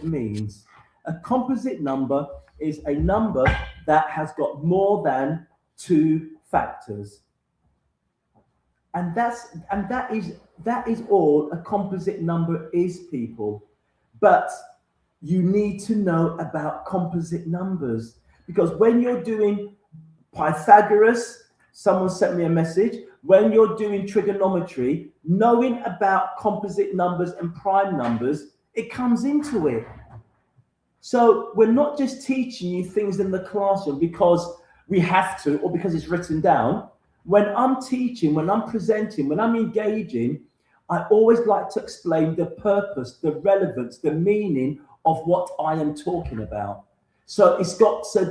means. A composite number is a number that has got more than two factors. And that is all a composite number is, people. But you need to know about composite numbers, because when you're doing Pythagoras, someone sent me a message, when you're doing trigonometry, knowing about composite numbers and prime numbers, it comes into it. So we're not just teaching you things in the classroom because we have to or because it's written down. When I'm teaching, when I'm presenting, when I'm engaging, I always like to explain the purpose, the relevance, the meaning of what I am talking about. So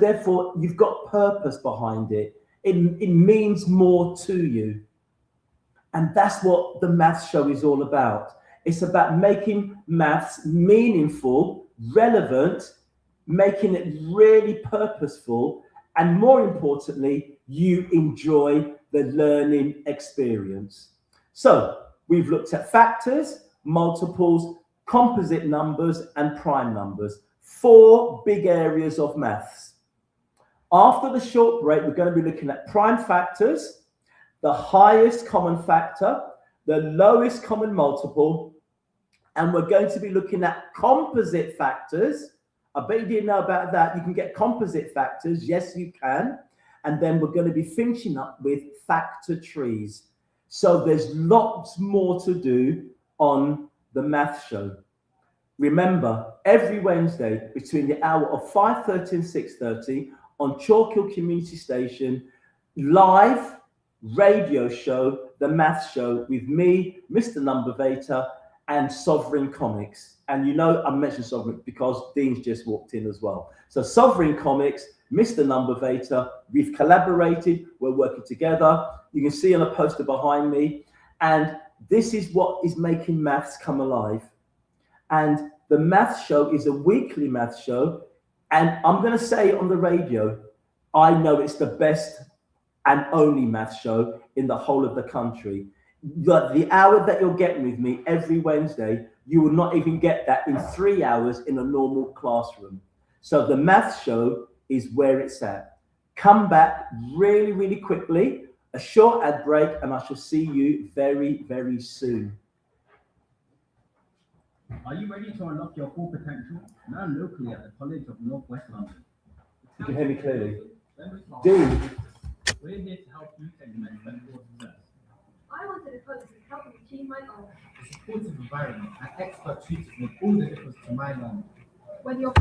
therefore you've got purpose behind it. It means more to you. And that's what the maths show is all about. It's about making maths meaningful, relevant, making it really purposeful, and more importantly, you enjoy the learning experience. So we've looked at factors, multiples, composite numbers, and prime numbers. 4 big areas of maths. After the short break, we're going to be looking at prime factors, the highest common factor, the lowest common multiple, and we're going to be looking at composite factors. I bet you didn't know about that. You can get composite factors. Yes, you can. And then we're going to be finishing up with factor trees. So there's lots more to do on the math show. Remember, every Wednesday between the hour of 5:30 and 6:30 on Chalk Hill Community Station, live radio show, the math show with me, Mr. Numbervator, and Sovereign Comics. And you know I mentioned Sovereign because Dean's just walked in as well. So Sovereign Comics, Mr. Numbervator, we've collaborated, we're working together. You can see on a poster behind me. And this is what is making maths come alive. And the math show is a weekly math show. And I'm going to say on the radio, I know it's the best and only math show in the whole of the country. The hour that you're getting with me every Wednesday, you will not even get that in 3 hours in a normal classroom. So the math show is where it's at. Come back really, really quickly, a short ad break, and I shall see you very, very soon. Are you ready to unlock your full potential? Now locally at the College of Northwest London. You can hear me clearly. Dean. We're here to help you take the next step towards success. I wanted a college to help me achieve my goals. A supportive environment and expert tutors make all the difference to my learning. When you're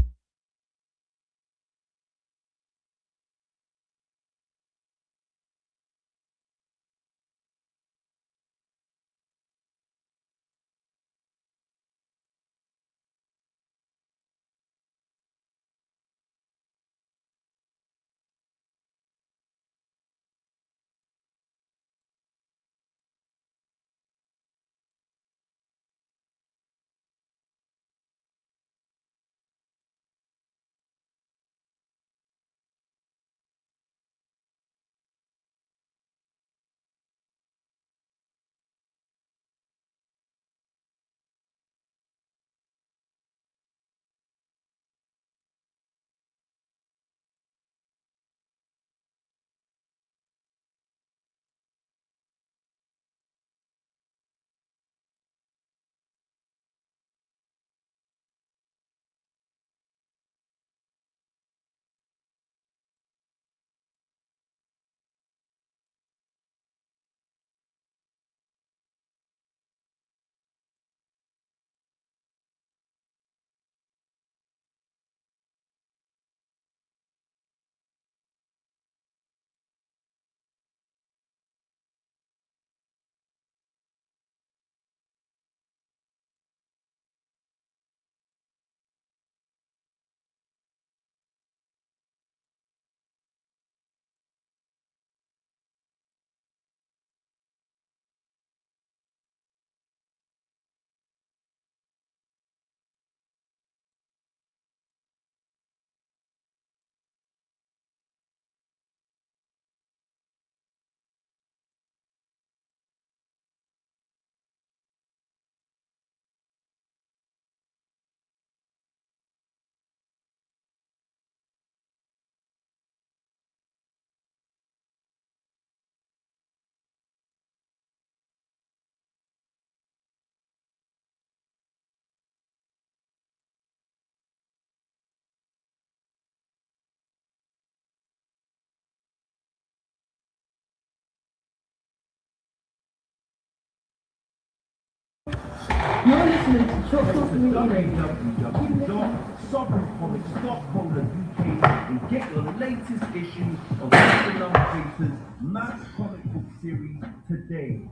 You're listening to Choctaw Community Radio. www.sovereigncomics.co.uk and get your latest issue of Mr. Numbervator's Math Comic Book Series today.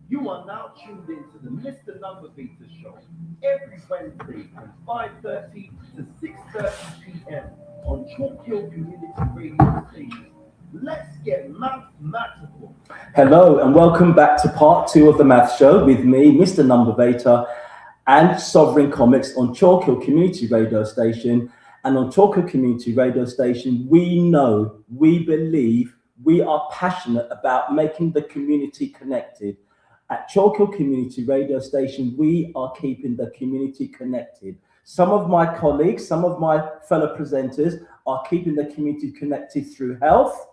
You are now tuned into the Mr. Numbervator Show every Wednesday from 5:30 to 6:30 p.m. on Chalk Hill Community Radio Station. Let's get mathematical. Hello and welcome back to part 2 of the Math Show with me, Mr. Numbervator, and Sovereign Comics on Chalk Hill Community Radio Station. And on Chalk Hill Community Radio Station, we believe, we are passionate about making the community connected. At Chalk Hill Community Radio Station, we are keeping the community connected. Some of my colleagues, some of my fellow presenters are keeping the community connected through health.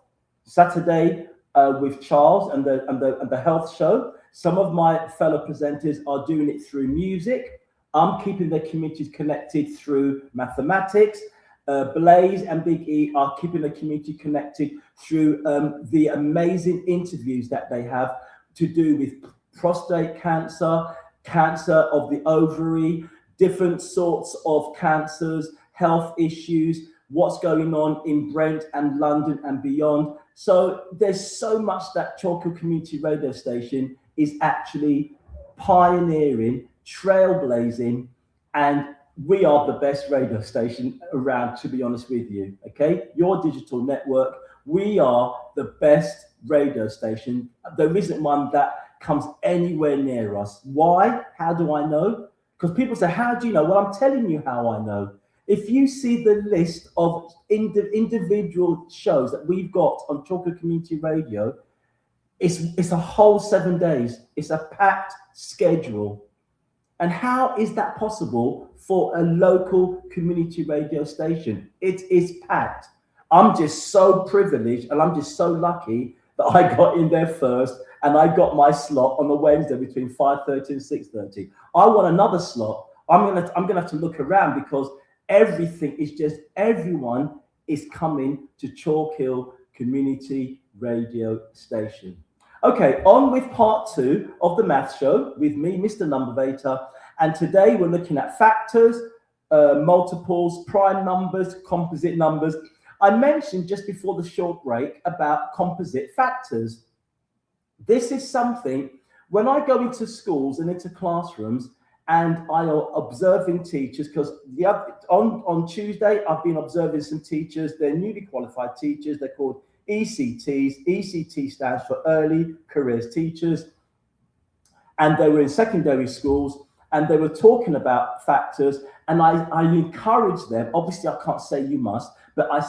Saturday with Charles and the health show. Some of my fellow presenters are doing it through music. I'm keeping the communities connected through mathematics. Blaze and Big E are keeping the community connected through the amazing interviews that they have to do with prostate cancer, cancer of the ovary, different sorts of cancers, health issues, what's going on in Brent and London and beyond. So there's so much that Chalk Hill Community Radio Station is actually pioneering, trailblazing, and we are the best radio station around, to be honest with you, okay? Your digital network, we are the best radio station. There isn't one that comes anywhere near us. Why? How do I know? Because people say, how do you know? Well, I'm telling you how I know. If you see the list of individual shows that we've got on Chalk Hill Community Radio, it's a whole 7 days. It's a packed schedule. And how is that possible for a local community radio station? It is packed. I'm just so privileged and I'm just so lucky that I got in there first and I got my slot on the Wednesday between 5:30 and 6:30. I want another slot. I'm gonna have to look around because everything is just, everyone is coming to Chalk Hill Community Radio Station. Okay, on with part 2 of the Math Show with me, Mr. Numbervator. And today we're looking at factors, multiples, prime numbers, composite numbers. I mentioned just before the short break about composite factors. This is something, when I go into schools and into classrooms, and I am observing teachers, because on Tuesday, I've been observing some teachers. They're newly qualified teachers. They're called ECTs. ECT stands for Early Careers Teachers. And they were in secondary schools, and they were talking about factors. And I encouraged them, obviously I can't say you must, but I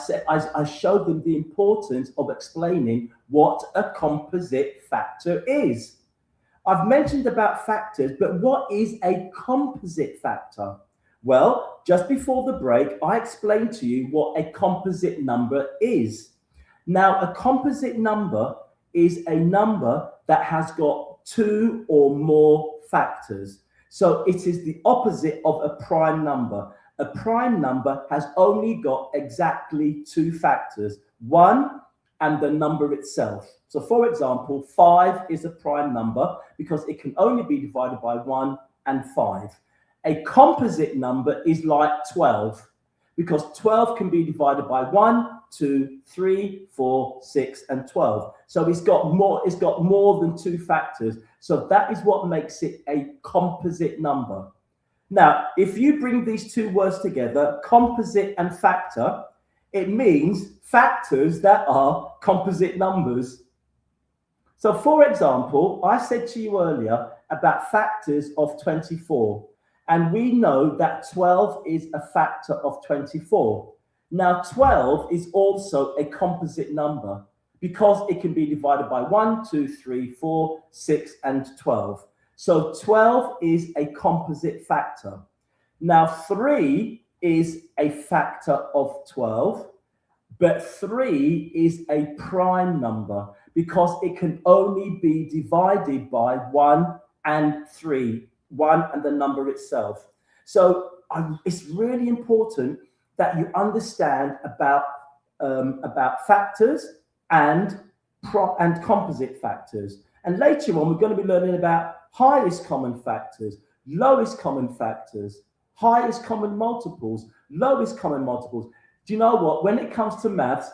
showed them the importance of explaining what a composite factor is. I've mentioned about factors, but what is a composite factor? Well, just before the break, I explained to you what a composite number is. Now, a composite number is a number that has got 2 or more factors. So it is the opposite of a prime number. A prime number has only got exactly 2 factors, 1 and the number itself. So for example, 5 is a prime number because it can only be divided by 1 and 5. A composite number is like 12 because 12 can be divided by 1, 2, 3, 4, 6, and 12. So it's got more than 2 factors. So that is what makes it a composite number. Now, if you bring these 2 words together, composite and factor, it means factors that are composite numbers. So for example, I said to you earlier about factors of 24, and we know that 12 is a factor of 24. Now 12 is also a composite number because it can be divided by 1, 2, 3, 4, 6, and 12. So 12 is a composite factor. Now 3 is a factor of 12, but 3 is a prime number because it can only be divided by 1 and 3, 1 and the number itself. So it's really important that you understand about factors and composite factors. And later on, we're going to be learning about highest common factors, lowest common factors, highest common multiples, lowest common multiples. Do you know what? When it comes to maths,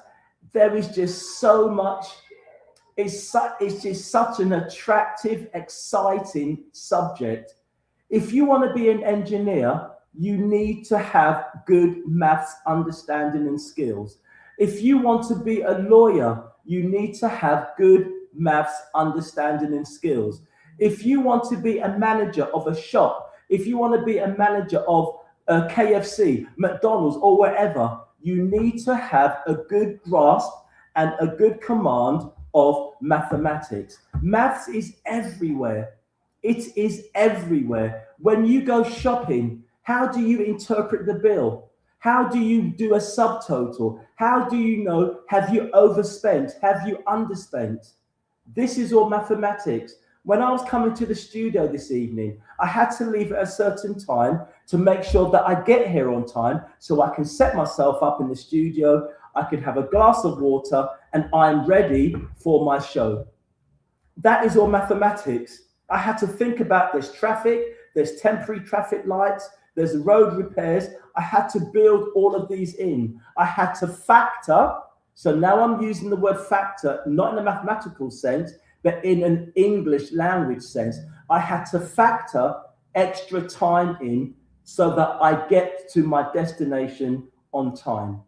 there is just so much. It's just such an attractive, exciting subject. If you want to be an engineer, you need to have good maths understanding and skills. If you want to be a lawyer, you need to have good maths understanding and skills. If you want to be a manager of a shop, if you want to be a manager of KFC, McDonald's, or wherever, you need to have a good grasp and a good command of mathematics. Maths is everywhere. It is everywhere. When you go shopping, how do you interpret the bill? How do you do a subtotal? How do you know, have you overspent? Have you underspent? This is all mathematics. When I was coming to the studio this evening, I had to leave at a certain time to make sure that I get here on time so I can set myself up in the studio, I can have a glass of water, and I'm ready for my show. That is all mathematics. I had to think about there's traffic, there's temporary traffic lights, there's road repairs. I had to build all of these in. I had to factor. So now I'm using the word factor, not in a mathematical sense, but in an English language sense. I had to factor extra time in so that I get to my destination on time.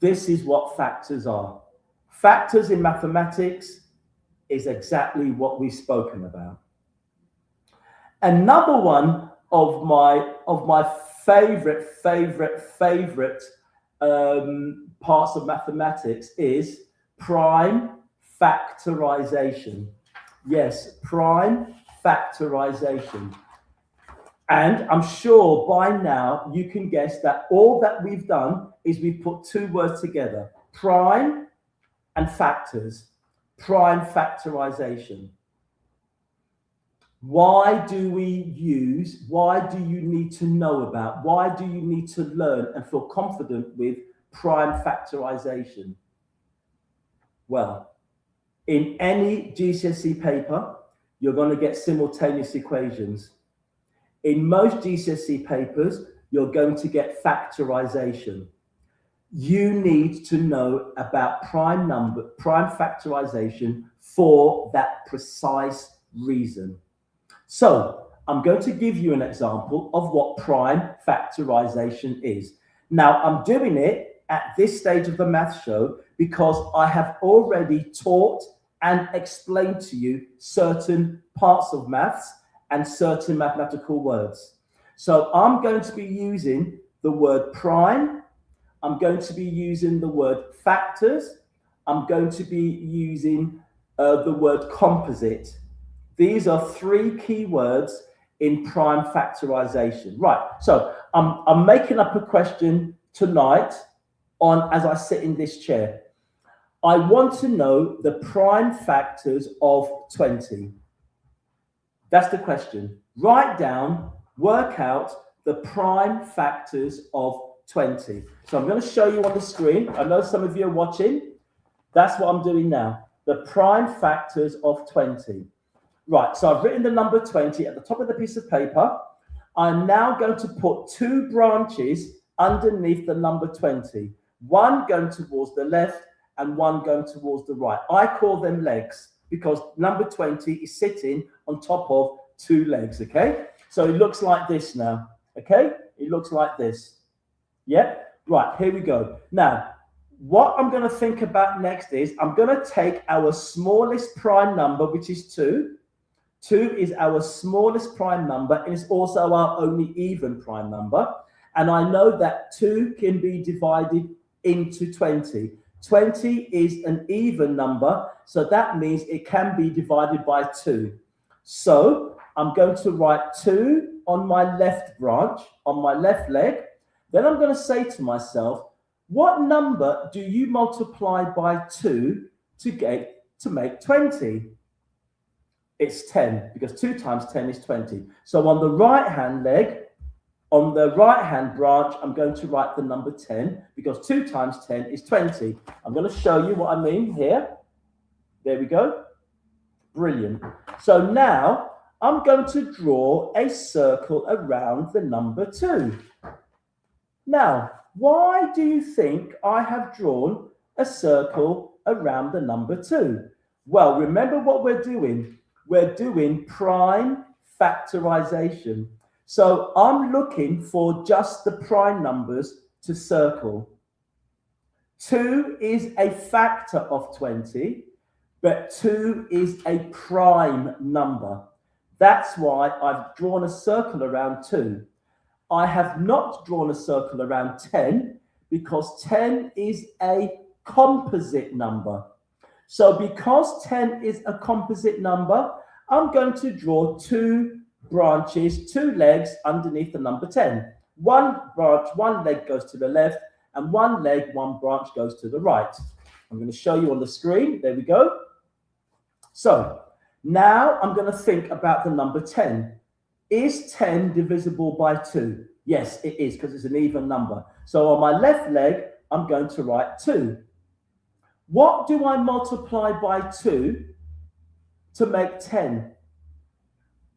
This is what factors are. Factors in mathematics is exactly what we've spoken about. Another one of my favorite parts of mathematics is prime factorization. Yes, prime factorization. And I'm sure by now you can guess that all that we've done is we've put two words together, prime and factors, prime factorization. Why do you need to know about, why do you need to learn and feel confident with prime factorization? Well, in any GCSE paper, you're going to get simultaneous equations. In most GCSE papers, you're going to get factorization. You need to know about prime factorization for that precise reason. So I'm going to give you an example of what prime factorization is. Now, I'm doing it at this stage of the math show because I have already taught and explained to you certain parts of maths and certain mathematical words. So I'm going to be using the word prime. I'm going to be using the word factors. I'm going to be using the word composite. These are three key words in prime factorization. Right, so I'm making up a question tonight as I sit in this chair. I want to know the prime factors of 20. That's the question. Write down, work out the prime factors of 20. So I'm going to show you on the screen. I know some of you are watching. That's what I'm doing now. The prime factors of 20. Right, so I've written the number 20 at the top of the piece of paper. I'm now going to put two branches underneath the number 20. One going towards the left and one going towards the right. I call them legs because number 20 is sitting on top of two legs, okay? So it looks like this now, okay? It looks like this. Yeah? Right, here we go. Now, what I'm going to think about next is I'm going to take our smallest prime number, which is 2. 2 is our smallest prime number, and it's also our only even prime number. And I know that 2 can be divided into 20. 20 is an even number, so that means it can be divided by 2. So I'm going to write 2 on my left branch, on my left leg. Then I'm going to say to myself, what number do you multiply by 2 to make 20? It's 10, because 2 times 10 is 20. So on the right-hand leg, on the right-hand branch, I'm going to write the number 10, because 2 times 10 is 20. I'm going to show you what I mean here. There we go. Brilliant. So now I'm going to draw a circle around the number 2. Now, why do you think I have drawn a circle around the number 2? Well, remember what we're doing. We're doing prime factorization. So I'm looking for just the prime numbers to circle. 2 is a factor of 20, but 2 is a prime number. That's why I've drawn a circle around 2. I have not drawn a circle around 10 because 10 is a composite number. So because 10 is a composite number, I'm going to draw 2 branches, 2 legs underneath the number 10. One branch, one leg goes to the left, and one leg, one branch goes to the right. I'm going to show you on the screen. There we go. So now I'm going to think about the number 10. Is 10 divisible by 2? Yes, it is, because it's an even number. So on my left leg, I'm going to write 2. What do I multiply by 2 to make 10?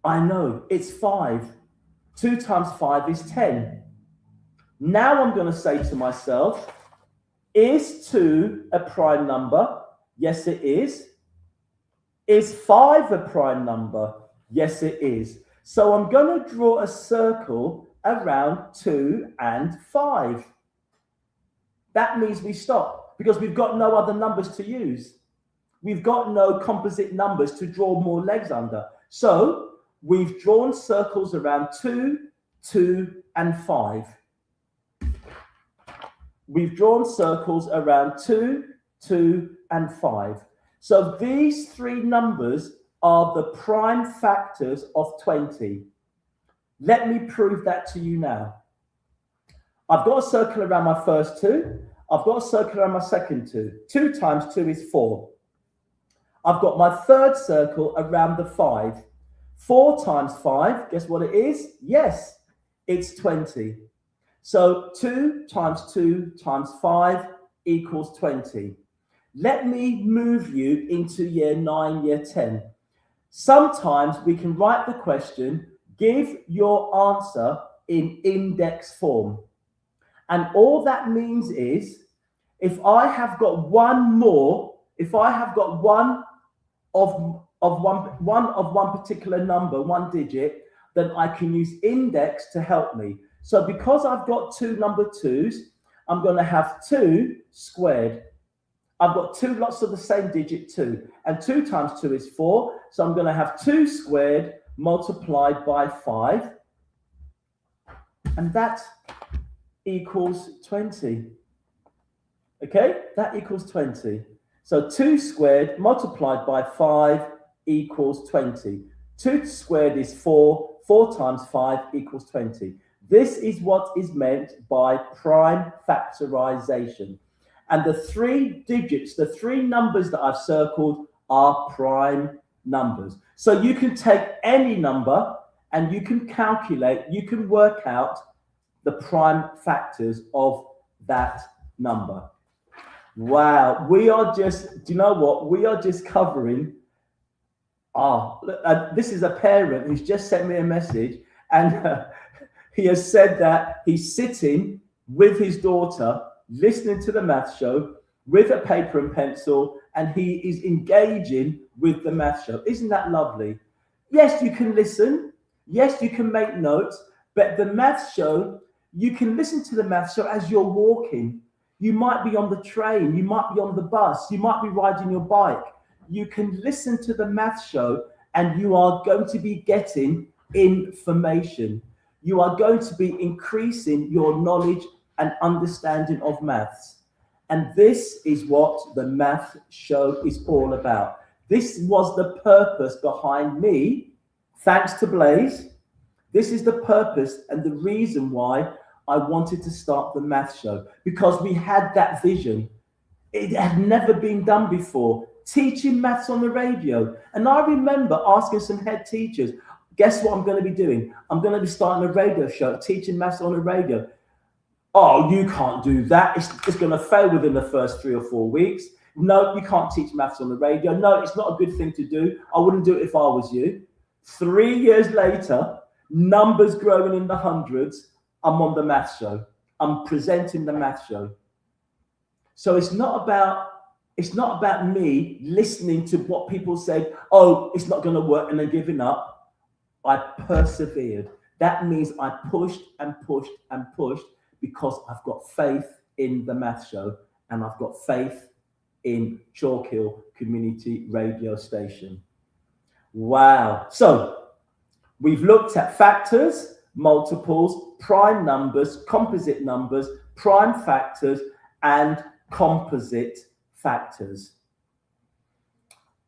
I know, it's 5. 2 times 5 is 10. Now I'm going to say to myself, is 2 a prime number? Yes, it is. Is 5 a prime number? Yes, it is. So I'm going to draw a circle around 2 and 5. That means we stop because we've got no other numbers to use. We've got no composite numbers to draw more legs under. So we've drawn circles around 2, 2, and 5. We've drawn circles around 2, 2, and 5. So these 3 numbers are the prime factors of 20. Let me prove that to you now. I've got a circle around my first 2. I've got a circle around my second 2. 2 times 2 is 4. I've got my third circle around the 5. 4 times 5, guess what it is? Yes, it's 20. So 2 times 2 times 5 equals 20. Let me move you into year 9, year 10. Sometimes we can write the question, give your answer in index form. And all that means is, if I have got one more, if I have got one particular number, one digit, then I can use index to help me. So because I've got 2 number 2s, I'm going to have 2 squared. I've got 2 lots of the same digit 2, and 2 times 2 is 4. So I'm going to have 2 squared multiplied by 5, and that equals 20. Okay, that equals 20. So 2 squared multiplied by 5 equals 20. 2 squared is 4. 4 times 5 equals 20. This is what is meant by prime factorization. And the 3 digits, the 3 numbers that I've circled are prime numbers. So you can take any number and you can calculate, you can work out the prime factors of that number. Wow, we are just, do you know what? We are just covering, this is a parent who's just sent me a message, and he has said that he's sitting with his daughter, listening to the math show with a paper and pencil, and he is engaging with the math show. Isn't that lovely? Yes, you can listen. Yes, you can make notes, but the math show, you can listen to the math show as you're walking. You might be on the train, you might be on the bus, you might be riding your bike. You can listen to the math show and you are going to be getting information. You are going to be increasing your knowledge and understanding of maths. And this is what the math show is all about. This was the purpose behind me, thanks to Blaze. This is the purpose and the reason why I wanted to start the math show, because we had that vision. It had never been done before, teaching maths on the radio. And I remember asking some head teachers, guess what I'm going to be doing? I'm going to be starting a radio show, teaching maths on the radio. Oh, you can't do that. It's going to fail within the first 3 or 4 weeks. no, you can't teach maths on the radio. No, it's not a good thing to do. I wouldn't do it if I was you. 3 years later, numbers growing in the hundreds, I'm on the maths show. I'm presenting the maths show. So it's not about me listening to what people said, oh, it's not going to work, and then giving up. I persevered. That means I pushed and pushed and pushed because I've got faith in the math show and I've got faith in Chalk Hill Community Radio Station. Wow. So we've looked at factors, multiples, prime numbers, composite numbers, prime factors, and composite factors.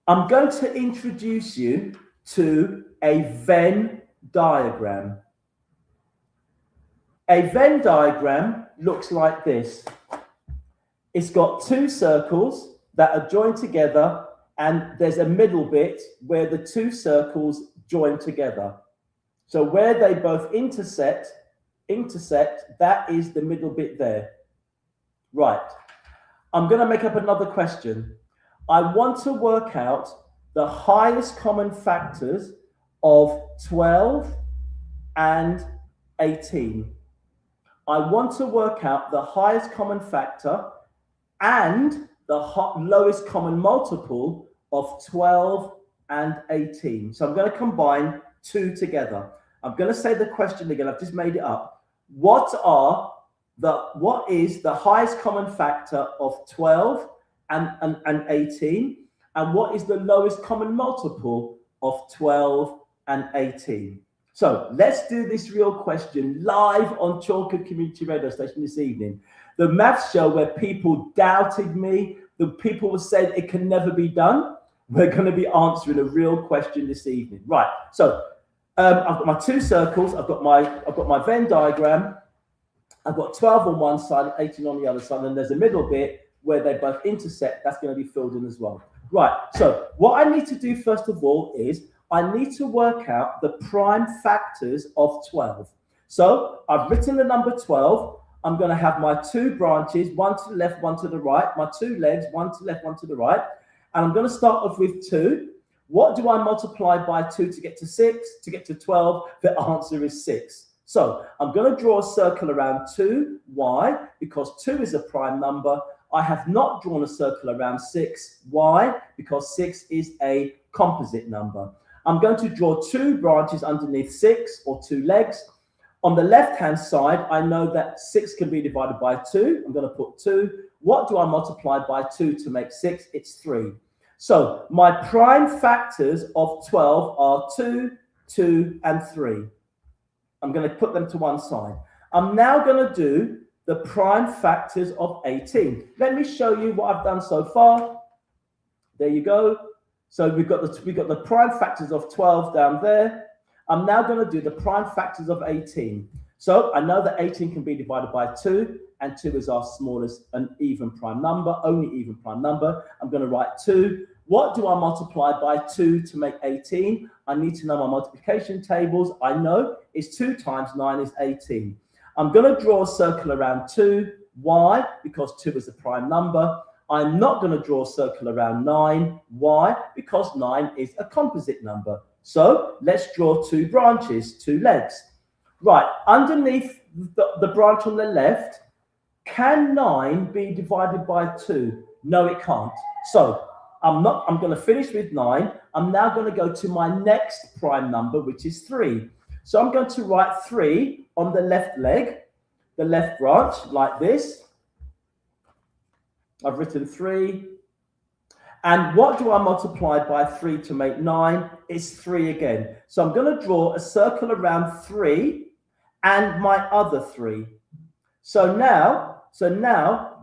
I'm going to introduce you to a Venn diagram. A Venn diagram looks like this. It's got two circles that are joined together, and there's a middle bit where the two circles join together. So where they both intersect, that is the middle bit there. Right. I'm going to make up another question. I want to work out the highest common factors of 12 and 18. I want to work out the highest common factor and the lowest common multiple of 12 and 18. So I'm going to combine two together. I'm going to say the question again. I've just made it up. What is the highest common factor of 12 and 18? And what is the lowest common multiple of 12 and 18? So let's do this real question live on Chalk Hill Community Radio Station this evening. The maths show where people doubted me, the people who said it can never be done. We're going to be answering a real question this evening. Right. So I've got my two circles. I've got my Venn diagram. I've got 12 on one side and 18 on the other side. And there's a middle bit where they both intersect. That's going to be filled in as well. Right. So what I need to do first of all is I need to work out the prime factors of 12. So I've written the number 12. I'm going to have my two branches, one to the left, one to the right, my two legs, one to the left, one to the right. And I'm going to start off with 2. What do I multiply by 2 to get to 6? To get to 12, the answer is 6. So I'm going to draw a circle around 2. Why? Because 2 is a prime number. I have not drawn a circle around 6. Why? Because 6 is a composite number. I'm going to draw 2 branches underneath 6, or 2 legs. On the left-hand side, I know that 6 can be divided by 2. I'm going to put 2. What do I multiply by 2 to make 6? It's 3. So my prime factors of 12 are 2, 2, and 3. I'm going to put them to one side. I'm now going to do the prime factors of 18. Let me show you what I've done so far. There you go. So we've got the prime factors of 12 down there. I'm now going to do the prime factors of 18. So I know that 18 can be divided by 2, and 2 is our smallest and even prime number, only even prime number. I'm going to write 2. What do I multiply by 2 to make 18? I need to know my multiplication tables. I know it's 2 times 9 is 18. I'm going to draw a circle around 2. Why? Because 2 is a prime number. I'm not going to draw a circle around 9. Why? Because 9 is a composite number. So let's draw 2 branches, 2 legs. Right, underneath the branch on the left, can 9 be divided by 2? No, it can't. So I'm going to finish with 9. I'm now going to go to my next prime number, which is 3. So I'm going to write 3 on the left leg, the left branch, like this. I've written 3. And what do I multiply by 3 to make 9? It's 3 again. So I'm going to draw a circle around 3 and my other 3. So now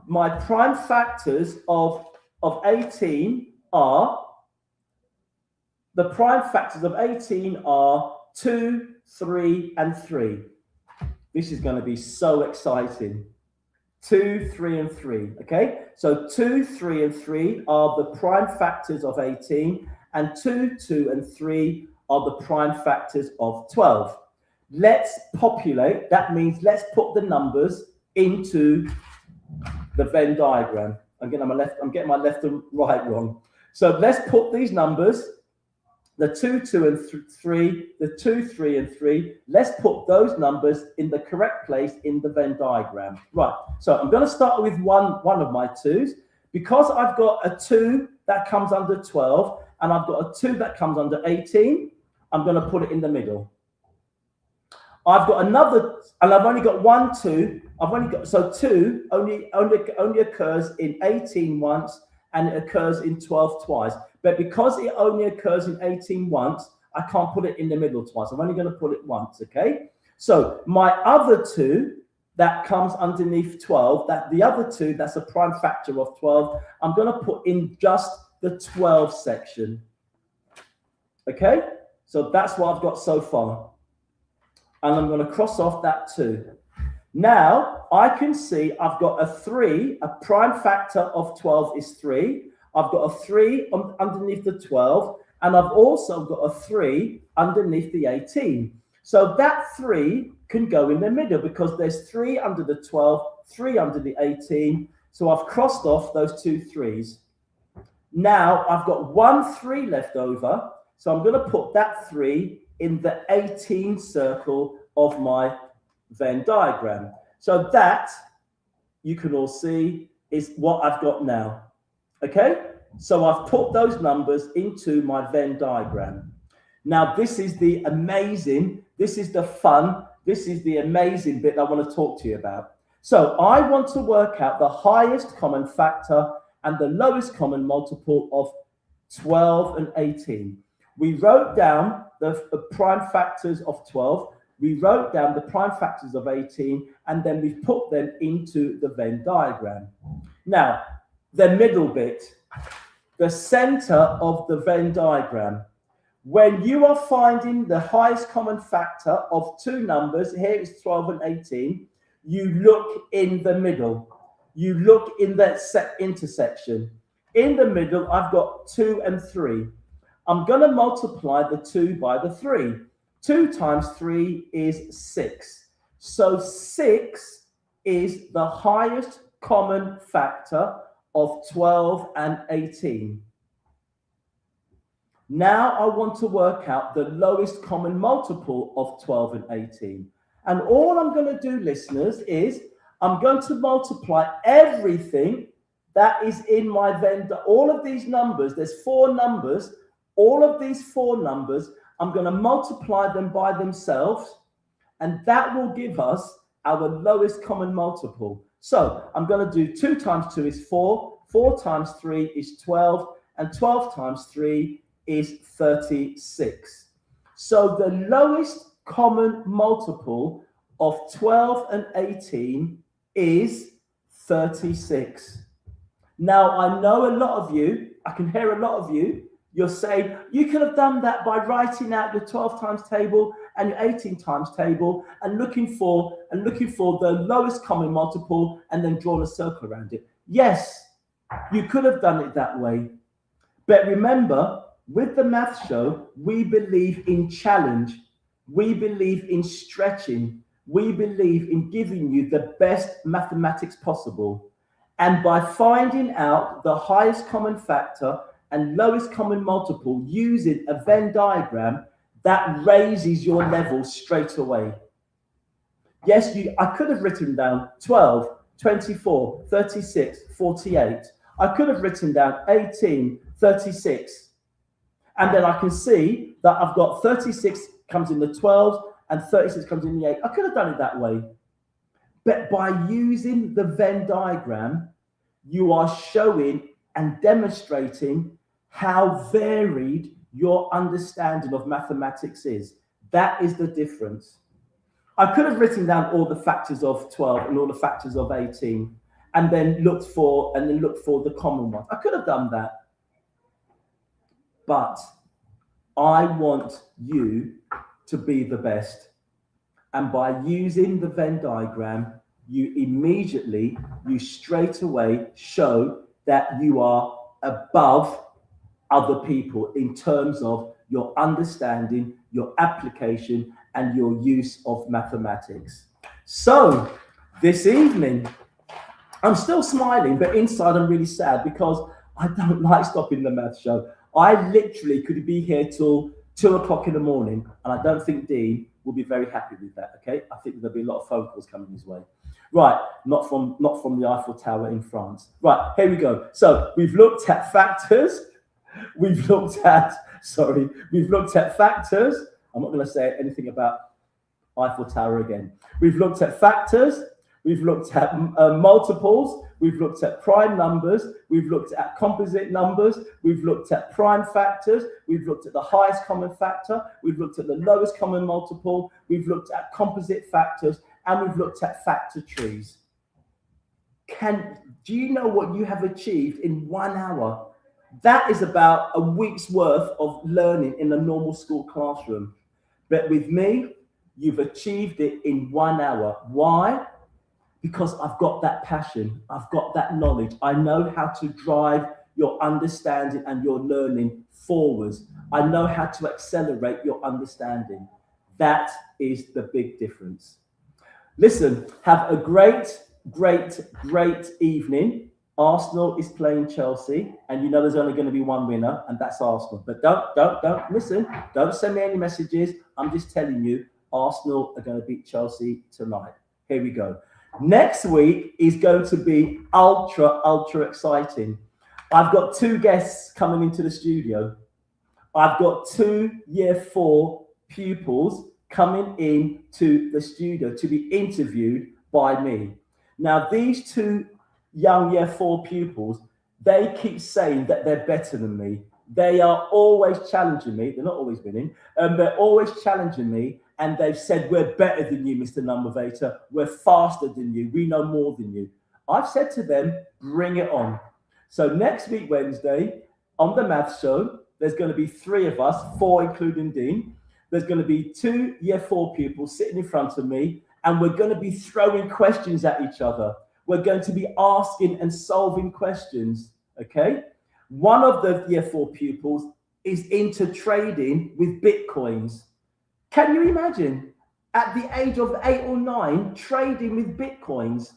my prime factors of 18 are, the prime factors of 18 are 2, 3, and 3. This is going to be so exciting. 2, 3, and 3. Okay, so 2, 3, and 3 are the prime factors of 18, and 2, 2, and 3 are the prime factors of 12. Let's populate. That means let's put the numbers into the Venn diagram. I'm getting my left and right wrong. So let's put these numbers, the 2, 2, and 3, the 2, 3, and 3. Let's put those numbers in the correct place in the Venn diagram. Right. So I'm going to start with one of my 2s. Because I've got a 2 that comes under 12, and I've got a 2 that comes under 18, I'm going to put it in the middle. I've got another, and I've only got 1, 2. So 2 only occurs in 18 once, and it occurs in 12 twice. But because it only occurs in 18 once, I can't put it in the middle twice. I'm only going to put it once, okay? So my other 2 that comes underneath 12, the other 2, that's a prime factor of 12, I'm going to put in just the 12 section. Okay? So that's what I've got so far. And I'm going to cross off that 2. Now, I can see I've got a 3, a prime factor of 12 is 3. I've got a 3 underneath the 12, and I've also got a 3 underneath the 18. So that 3 can go in the middle because there's 3 under the 12, 3 under the 18. So I've crossed off those 2 3s. Now I've got 1 3 left over. So I'm going to put that 3 in the 18 circle of my Venn diagram. So that, you can all see, is what I've got now. Okay? So I've put those numbers into my Venn diagram. Now, this is the amazing, this is the fun, this is the amazing bit I want to talk to you about. So I want to work out the highest common factor and the lowest common multiple of 12 and 18. We wrote down the prime factors of 12. We wrote down the prime factors of 18, and then we've put them into the Venn diagram. Now, the middle bit, the center of the Venn diagram. When you are finding the highest common factor of 2 numbers, here it's 12 and 18, you look in the middle. You look in that intersection. In the middle, I've got 2 and 3. I'm going to multiply the 2 by the 3. 2 times 3 is 6. So 6 is the highest common factor of 12 and 18. Now I want to work out the lowest common multiple of 12 and 18. And all I'm going to do, listeners, is I'm going to multiply everything that is in my Venn. All of these numbers, there's 4 numbers. All of these 4 numbers, I'm going to multiply them by themselves, and that will give us our lowest common multiple. So I'm going to do 2 times 2 is 4, 4 times 3 is 12, and 12 times 3 is 36. So the lowest common multiple of 12 and 18 is 36. Now, I know a lot of you, I can hear a lot of you, you're saying, you could have done that by writing out your 12 times table and your 18 times table and looking for the lowest common multiple and then drawn a circle around it. Yes, you could have done it that way. But remember, with the math show, we believe in challenge. We believe in stretching. We believe in giving you the best mathematics possible. And by finding out the highest common factor and lowest common multiple using a Venn diagram, that raises your level straight away. Yes, I could have written down 12, 24, 36, 48. I could have written down 18, 36. And then I can see that I've got 36 comes in the 12 and 36 comes in the 8. I could have done it that way. But by using the Venn diagram, you are showing and demonstrating how varied your understanding of mathematics is. That is the difference. I could have written down all the factors of 12 and all the factors of 18 and then looked for the common ones. I could have done that. But I want you to be the best. And by using the Venn diagram, you straight away show that you are above other people in terms of your understanding, your application, and your use of mathematics. So this evening, I'm still smiling, but inside I'm really sad because I don't like stopping the math show. I literally could be here till 2 o'clock in the morning, and I don't think Dean will be very happy with that. Okay, I think there'll be a lot of phone calls coming his way. Right, not from the Eiffel Tower in France. Right, here we go. So we've looked at factors. We've looked at factors. I'm not going to say anything about Eiffel Tower again. We've looked at factors. We've looked at multiples. We've looked at prime numbers. We've looked at composite numbers. We've looked at prime factors. We've looked at the highest common factor. We've looked at the lowest common multiple. We've looked at composite factors, and we've looked at factor trees. Do you know what you have achieved in 1 hour? That is about a week's worth of learning in a normal school classroom. But with me, you've achieved it in 1 hour. Why? Because I've got that passion. I've got that knowledge. I know how to drive your understanding and your learning forwards. I know how to accelerate your understanding. That is the big difference. Listen, have a great evening. Arsenal is playing Chelsea, and you know there's only going to be one winner, and that's Arsenal. But don't listen. Don't send me any messages. I'm just telling you, Arsenal are going to beat Chelsea tonight. Here we go. Next week is going to be ultra exciting. I've got 2 guests coming into the studio. I've got 2 year 4 pupils coming in to the studio to be interviewed by me. Now, these 2 young year 4 pupils, they keep saying that they're better than me. They are always challenging me. They're not always winning. They're always challenging me. And they've said, we're better than you, Mr. Numbervator. We're faster than you. We know more than you. I've said to them, bring it on. So next week, Wednesday, on the math show, there's going to be 3 of us, 4 including Dean. There's going to be 2 year 4 pupils sitting in front of me, and we're going to be throwing questions at each other. We're going to be asking and solving questions, okay? One of the year 4 pupils is into trading with Bitcoins. Can you imagine? At the age of 8 or 9, trading with Bitcoins?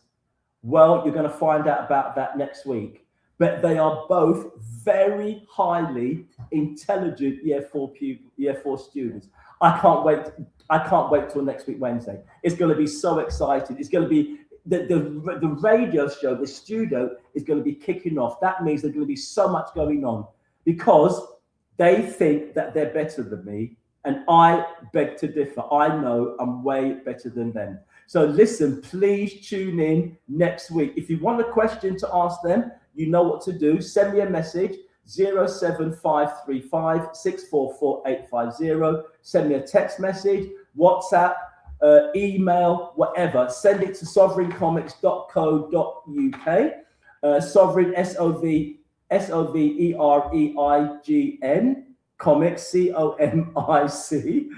Well, you're going to find out about that next week. But they are both very highly intelligent year 4 students. I can't wait till next week, Wednesday. It's going to be so exciting. It's going to be the radio show, the studio is going to be kicking off. That means there's going to be so much going on because they think that they're better than me. And I beg to differ. I know I'm way better than them. So listen, please tune in next week. If you want a question to ask them, you know what to do. Send me a message, 07535 644 850. Send me a text message, WhatsApp, email, whatever. Send it to sovereigncomics.co.uk. Sovereign, SOVEREIGN. Comics, COMIC.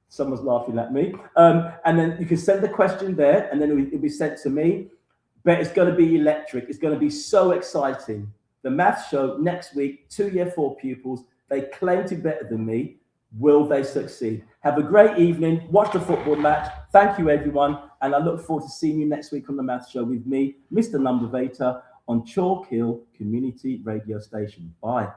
Someone's laughing at me. And then you can send the question there, and then it'll be sent to me. But it's going to be electric. It's going to be so exciting. The math show next week, 2 year 4 pupils. They claim to be better than me. Will they succeed? Have a great evening. Watch the football match. Thank you, everyone. And I look forward to seeing you next week on the math show with me, Mr. Numbervator, on Chalk Hill Community Radio Station. Bye.